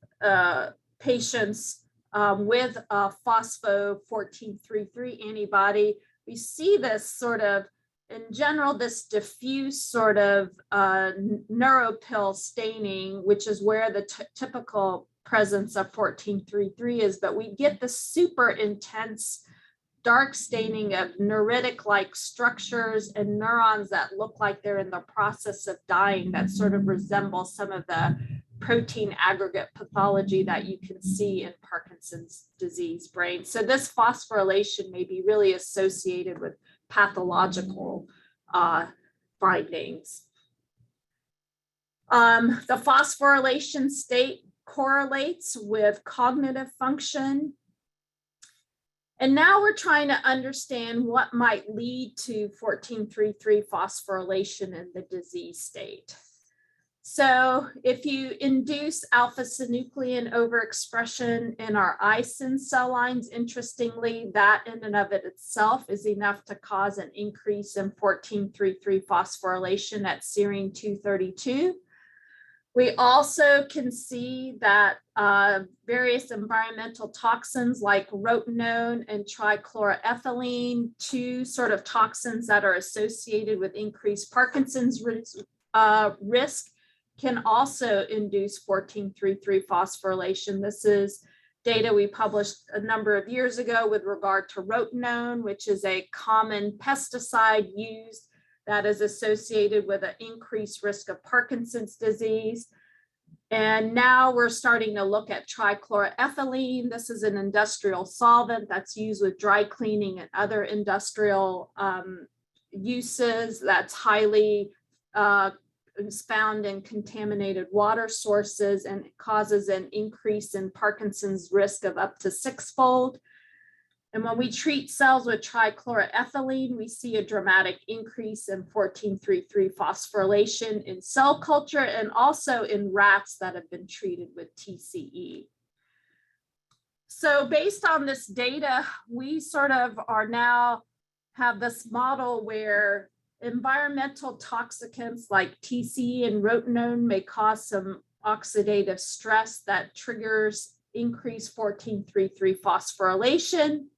patients with a phospho 1433 antibody, we see this sort of, in general, this diffuse sort of neuropil staining, which is where the typical presence of 1433 is, but we get the super intense dark staining of neuritic-like structures and neurons that look like they're in the process of dying that sort of resemble some of the protein aggregate pathology that you can see in Parkinson's disease brain. So this phosphorylation may be really associated with pathological findings. The phosphorylation state correlates with cognitive function. And now we're trying to understand what might lead to 14:3:3 phosphorylation in the disease state. So if you induce alpha-synuclein overexpression in our aSyn cell lines, interestingly, that in and of it itself is enough to cause an increase in 14:3:3 phosphorylation at serine 232. We also can see that various environmental toxins like rotenone and trichloroethylene, two sort of toxins that are associated with increased Parkinson's risk, can also induce 14:3:3 phosphorylation. This is data we published a number of years ago with regard to rotenone, which is a common pesticide used that is associated with an increased risk of Parkinson's disease. And now we're starting to look at trichloroethylene. This is an industrial solvent that's used with dry cleaning and other industrial uses that's highly is found in contaminated water sources and causes an increase in Parkinson's risk of up to 6-fold. And when we treat cells with trichloroethylene, we see a dramatic increase in 14:3:3 phosphorylation in cell culture and also in rats that have been treated with TCE. So based on this data, we sort of are now have this model where environmental toxicants like TCE and rotenone may cause some oxidative stress that triggers increased 14:3:3 phosphorylation.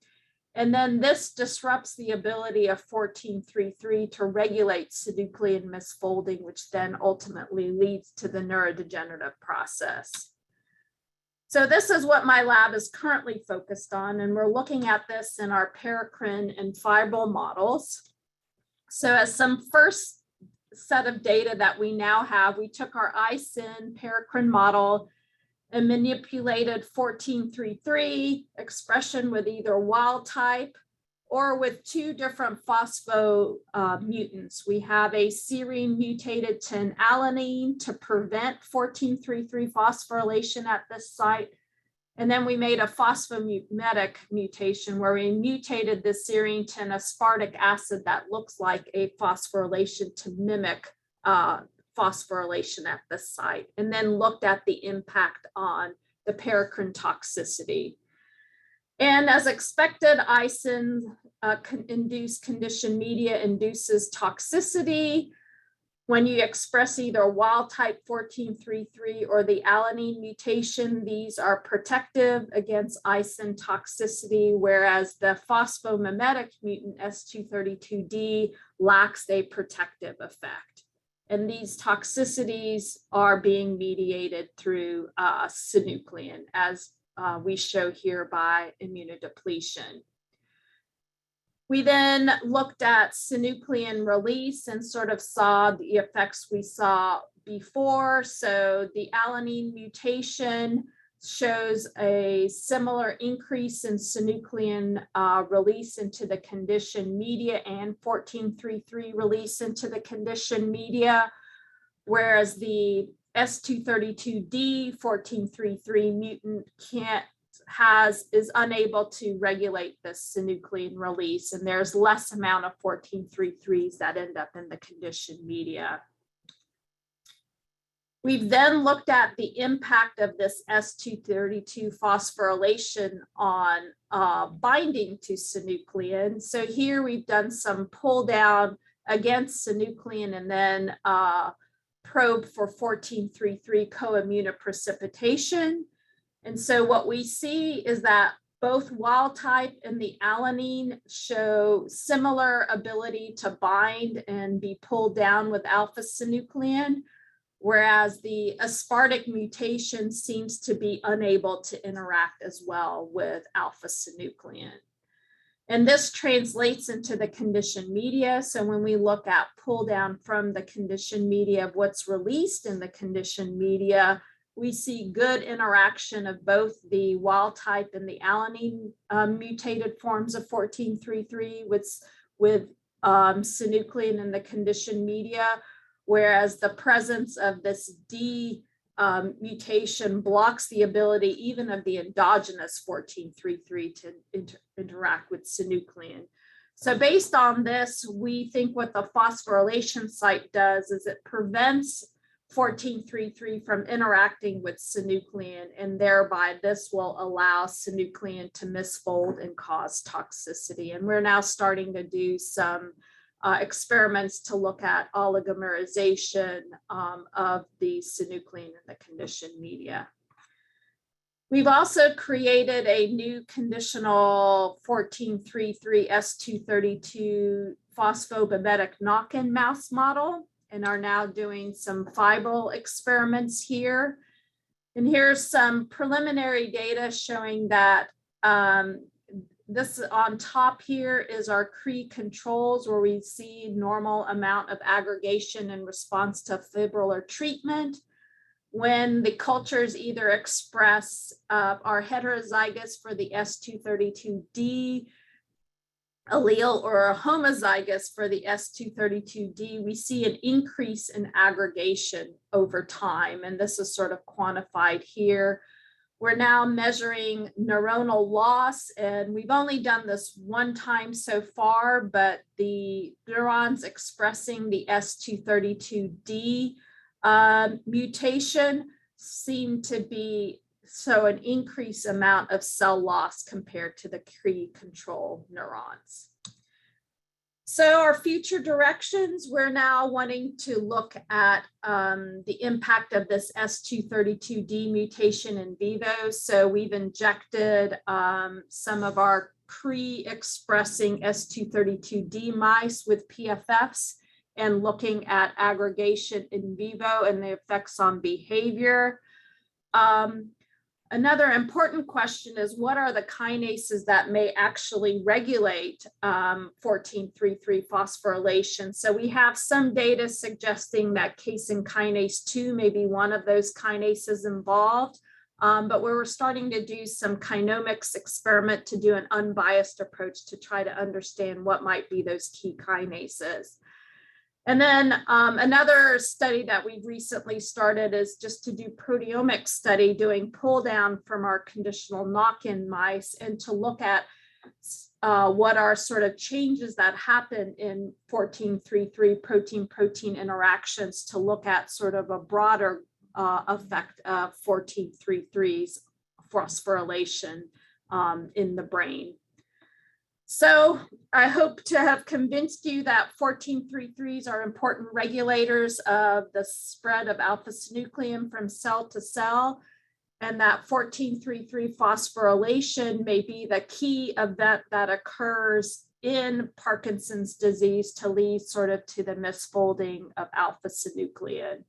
And then this disrupts the ability of 14:3:3 to regulate synuclein misfolding, which then ultimately leads to the neurodegenerative process. So this is what my lab is currently focused on, and we're looking at this in our Paracrine and fibril models. So as some first set of data that we now have, we took our aSyn Paracrine model and manipulated 14:3:3 expression with either wild type or with two different phospho mutants. We have a serine mutated to an alanine to prevent 14:3:3 phosphorylation at this site. And then we made a phosphomimetic mutation where we mutated the serine to an aspartic acid that looks like a phosphorylation to mimic phosphorylation at this site, and then looked at the impact on the paracrine toxicity. And as expected, aSyn induced conditioned media induces toxicity. When you express either wild type 14:3:3 or the alanine mutation, these are protective against aSyn toxicity, whereas the phosphomimetic mutant S232D lacks a protective effect. And these toxicities are being mediated through synuclein, as we show here by immunodepletion. We then looked at synuclein release and sort of saw the effects we saw before. So the alanine mutation shows a similar increase in synuclein release into the conditioned media and 14:3:3 release into the conditioned media, whereas the S232D 14:3:3 mutant is unable to regulate the synuclein release, and there's less amount of 14:3:3s that end up in the conditioned media. We've then looked at the impact of this S232 phosphorylation on binding to synuclein. So here we've done some pull down against synuclein and then probe for 14:3:3 co-immunoprecipitation. And so what we see is that both wild type and the alanine show similar ability to bind and be pulled down with alpha-synuclein, whereas the aspartic mutation seems to be unable to interact as well with alpha-synuclein. And this translates into the conditioned media. So when we look at pull down from the conditioned media of what's released in the conditioned media, we see good interaction of both the wild type and the alanine mutated forms of 14:3:3 with synuclein in the conditioned media, whereas the presence of this D mutation blocks the ability even of the endogenous 1433 to interact with synuclein. So based on this, we think what the phosphorylation site does is it prevents 1433 from interacting with synuclein, and thereby this will allow synuclein to misfold and cause toxicity. And we're now starting to do some experiments to look at oligomerization of the synuclein in the conditioned media. We've also created a new conditional 1433 S232 phosphomimetic knock-in mouse model, and are now doing some fibril experiments here. And here's some preliminary data showing that this on top here is our Cree controls, where we see normal amount of aggregation in response to fibril or treatment. When the cultures either express are heterozygous for the S232D allele or are homozygous for the S232D, we see an increase in aggregation over time. And this is sort of quantified here. We're now measuring neuronal loss, and we've only done this one time so far, but the neurons expressing the S232D mutation seem to be an increased amount of cell loss compared to the Cree control neurons. So our future directions, we're now wanting to look at the impact of this S232D mutation in vivo. So we've injected some of our Cree expressing S232D mice with PFFs and looking at aggregation in vivo and the effects on behavior. Another important question is, what are the kinases that may actually regulate 1433 phosphorylation? So we have some data suggesting that casein kinase 2 may be one of those kinases involved, but we're starting to do some kinomics experiment to do an unbiased approach to try to understand what might be those key kinases. And then another study that we've recently started is just to do proteomics study, doing pull down from our conditional knock-in mice, and to look at what are sort of changes that happen in 1433 protein-protein interactions, to look at sort of a broader effect of 1433's phosphorylation in the brain. So I hope to have convinced you that 1433s are important regulators of the spread of alpha-synuclein from cell to cell, and that 1433 phosphorylation may be the key event that occurs in Parkinson's disease to lead sort of to the misfolding of alpha-synuclein.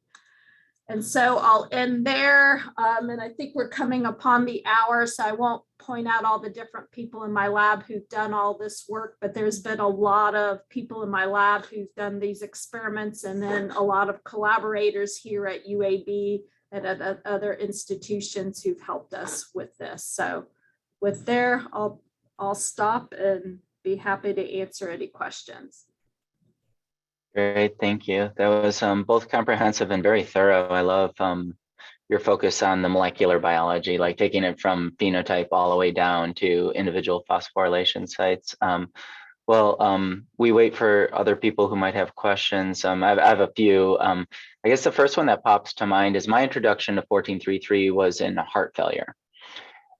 And so I'll end there, and I think we're coming upon the hour, so I won't point out all the different people in my lab who've done all this work, but there's been a lot of people in my lab who've done these experiments, and then a lot of collaborators here at UAB and at other institutions who've helped us with this. So with there, I'll stop and be happy to answer any questions. Great, thank you. That was both comprehensive and very thorough. I love your focus on the molecular biology, like taking it from phenotype all the way down to individual phosphorylation sites. We wait for other people who might have questions. I have a few. I guess the first one that pops to mind is my introduction to 1433 was in heart failure.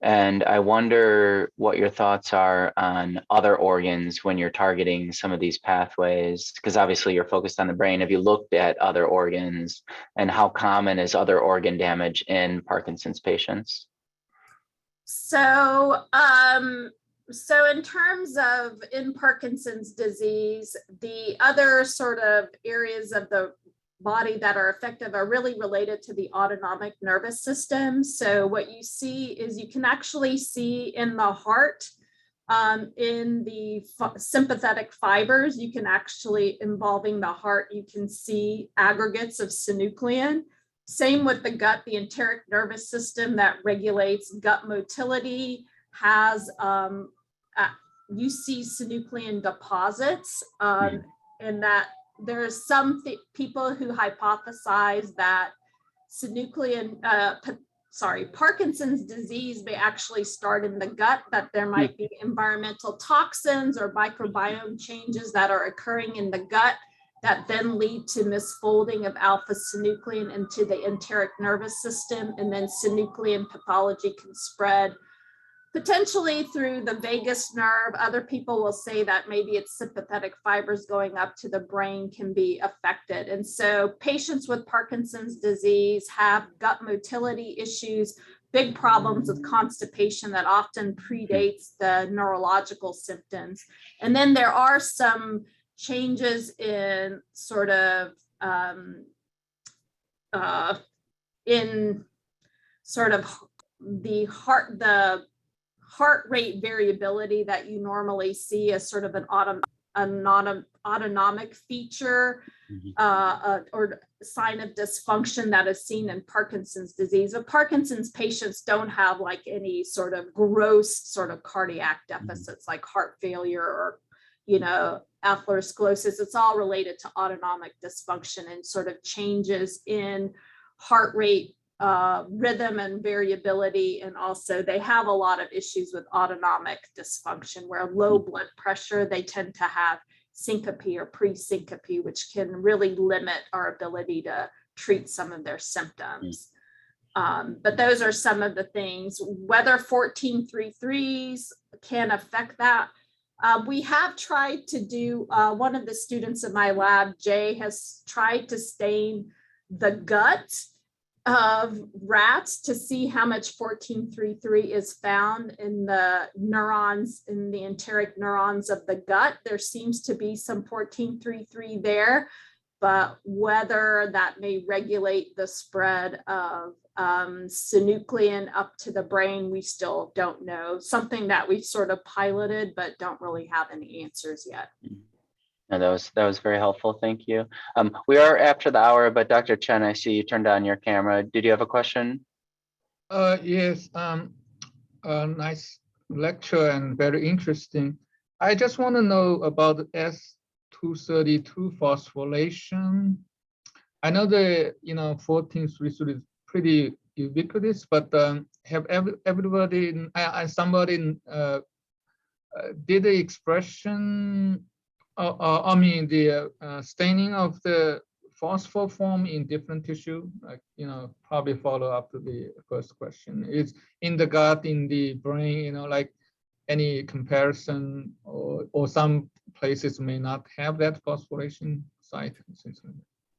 And I wonder what your thoughts are on other organs when you're targeting some of these pathways, because obviously you're focused on the brain. Have you looked at other organs, and how common is other organ damage in Parkinson's patients? So in terms of in Parkinson's disease, the other sort of areas of the body that are effective are really related to the autonomic nervous system. So what you see is you can actually see in the heart, in the sympathetic fibers, you can actually, involving the heart, you can see aggregates of synuclein. Same with the gut, the enteric nervous system that regulates gut motility has, you see synuclein deposits, and that there's some people who hypothesize that Parkinson's disease may actually start in the gut, that there might be environmental toxins or microbiome changes that are occurring in the gut that then lead to misfolding of alpha-synuclein into the enteric nervous system, and then synuclein pathology can spread potentially through the vagus nerve. Other people will say that maybe it's sympathetic fibers going up to the brain can be affected. And so patients with Parkinson's disease have gut motility issues, big problems with constipation that often predates the neurological symptoms. And then there are some changes in sort of the heart rate variability that you normally see as sort of an autonomic feature or sign of dysfunction that is seen in Parkinson's disease. But Parkinson's patients don't have like any sort of gross sort of cardiac deficits like heart failure or, atherosclerosis. It's all related to autonomic dysfunction and sort of changes in heart rate rhythm and variability. And also they have a lot of issues with autonomic dysfunction where low blood pressure, they tend to have syncope or pre-syncope, which can really limit our ability to treat some of their symptoms. But those are some of the things. Whether 14-3-3s can affect that. We have tried to do, one of the students in my lab, Jay, has tried to stain the gut of rats to see how much 14-3-3 is found in the neurons, in the enteric neurons of the gut. There seems to be some 14-3-3 there, but whether that may regulate the spread of synuclein up to the brain, we still don't know. Something that we sort of piloted, but don't really have any answers yet. No, that was very helpful. Thank you. We are after the hour, but Dr. Chen, I see you turned on your camera. Did you have a question? Yes. Nice lecture and very interesting. I just want to know about S232 phosphorylation. I know the 14-3 is pretty ubiquitous, but have everybody somebody did the expression? The staining of the phosphor form in different tissue, probably follow up to the first question. Is in the gut, in the brain, like any comparison, or some places may not have that phosphorylation site.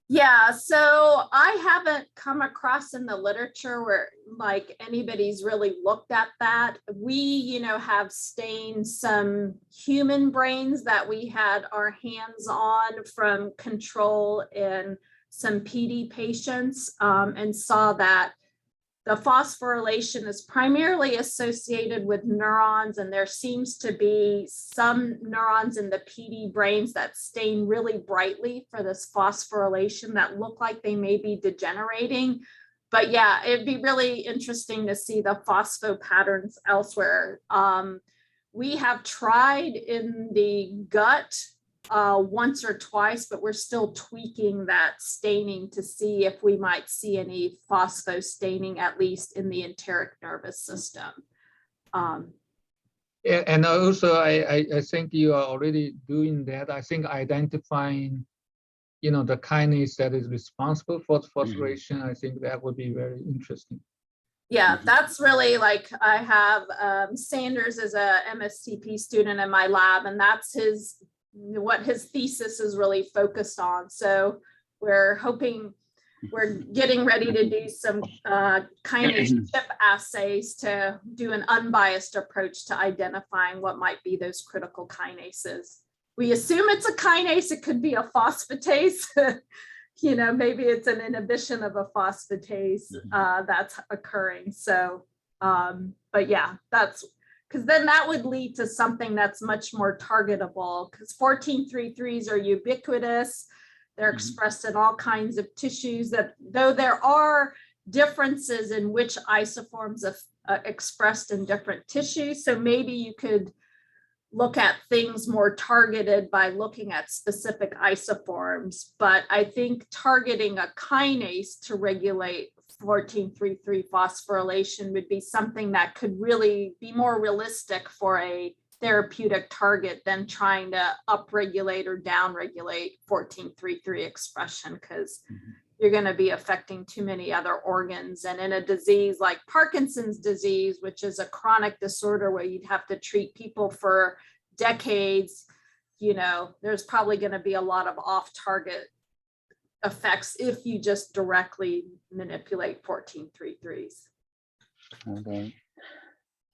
Yeah, so I haven't come across in the literature where like anybody's really looked at that. We, have stained some human brains that we had our hands on from control in some PD patients and saw that the phosphorylation is primarily associated with neurons, and there seems to be some neurons in the PD brains that stain really brightly for this phosphorylation that look like they may be degenerating. But yeah, it'd be really interesting to see the phospho patterns elsewhere. We have tried in the gut once or twice, but we're still tweaking that staining to see if we might see any phospho staining, at least in the enteric nervous system. And also, I think you are already doing that. I think identifying, the kinase that is responsible for phosphorylation, I think that would be very interesting. Yeah, that's really like, I have Sanders as a MSCP student in my lab, and that's what his thesis is really focused on. So we're getting ready to do some kinase chip assays to do an unbiased approach to identifying what might be those critical kinases. We assume it's a kinase, it could be a phosphatase. Maybe it's an inhibition of a phosphatase that's occurring. So, but yeah, that's, because then that would lead to something that's much more targetable, because 14-3-3s are ubiquitous. They're expressed in all kinds of tissues, that though there are differences in which isoforms are expressed in different tissues. So maybe you could, look at things more targeted by looking at specific isoforms. But I think targeting a kinase to regulate 14-3-3 phosphorylation would be something that could really be more realistic for a therapeutic target than trying to upregulate or downregulate 14-3-3 expression, because you're going to be affecting too many other organs. And in a disease like Parkinson's disease, which is a chronic disorder where you'd have to treat people for decades, you know, there's probably going to be a lot of off-target effects if you just directly manipulate 14-3-3s. Okay.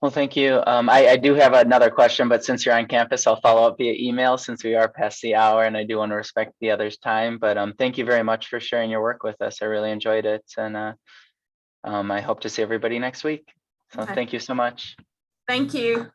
Well, thank you. I do have another question, but since you're on campus, I'll follow up via email since we are past the hour, and I do want to respect the others' time. But thank you very much for sharing your work with us. I really enjoyed it, and I hope to see everybody next week. So Okay. Thank you so much. Thank you.